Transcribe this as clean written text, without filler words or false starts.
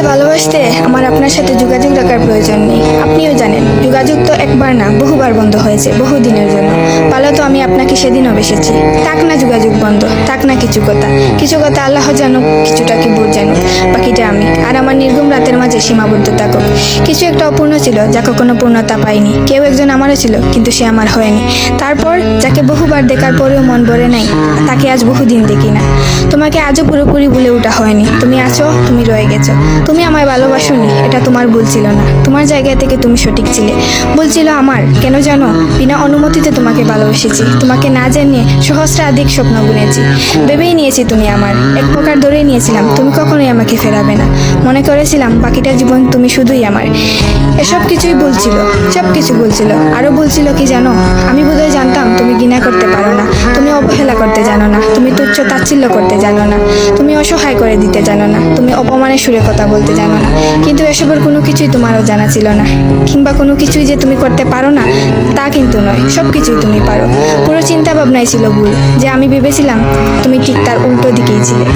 আমাকে ভালোবাসতে আমার আপনার সাথে যোগাযোগ রাখার প্রয়োজন নেই। আপনিও জানেন যোগাযোগ তো একবার না বহুবার বন্ধ হয়েছে, বহুদিনের জন্য। ভালো তো আমি আপনাকে সেদিনও বেসেছি। থাক না যোগাযোগ বন্ধ, থাক না কিছু কথা। কিছু কথা আল্লাহ জানুক, কিছুটা কি বুঝ জানুক, বাকিটা আমি। আর আমার নির্গম রাতের মাঝে সীমাবদ্ধ থাকুক। কিছু একটা অপূর্ণ ছিল যা কখনো পূর্ণতা পায়নি। কেউ একজন আমারও ছিল, কিন্তু সে আমার হয়নি। তারপর যাকে বহুবার দেখার পরেও মন ভরে নাই, তাকে আজ বহুদিন দেখি না। তোমাকে আজও পুরোপুরি ভুলে ওঠা হয়নি। তুমি আছো, তুমি রয়ে গেছো। তুমি আমায় ভালোবাসোনি, এটা তোমার ভুল ছিল না। তোমার জায়গা থেকে তুমি সঠিক ছিলে। ভুল ছিল আমার। কেন জানো? বিনা অনুমতিতে তোমাকে ভালোবেসেছি। তোমাকে না জানিয়ে সহস্রাধিক স্বপ্ন বুনেছি। ভেবেই নিয়েছি তুমি আমার। এক প্রকার ধরেই নিয়েছিলাম তুমি কখনোই আমাকে ফেরাবে না। মনে করেছিলাম বাকিটা জীবন তুমি শুধুই আমার। এসব কিছুই ভুল ছিল, সব কিছু ভুল ছিল। আরো ভুল ছিল কি জানো? আমি বোধহয় জানতাম তুমি ঘৃণা করতে পারো না, তুমি অবহেলা করতে জানো না, তুমি তুচ্ছ তাচ্ছিল্য করতে জানো না, তুমি অসহায় করে দিতে জানো না, তুমি অপমানের সুরে কথা বলতে জানো না। কিন্তু এসবের কোনো কিছুই তোমারও জানা ছিল না। কিংবা কোনো কিছুই যে তুমি করতে পারো না তা কিন্তু নয়, সব কিছুই তুমি পারো। পুরো চিন্তা ভাবনাই ছিল ভুল। যে আমি ভেবেছিলাম তুমি ঠিক তার উল্টো দিকেই ছিলে।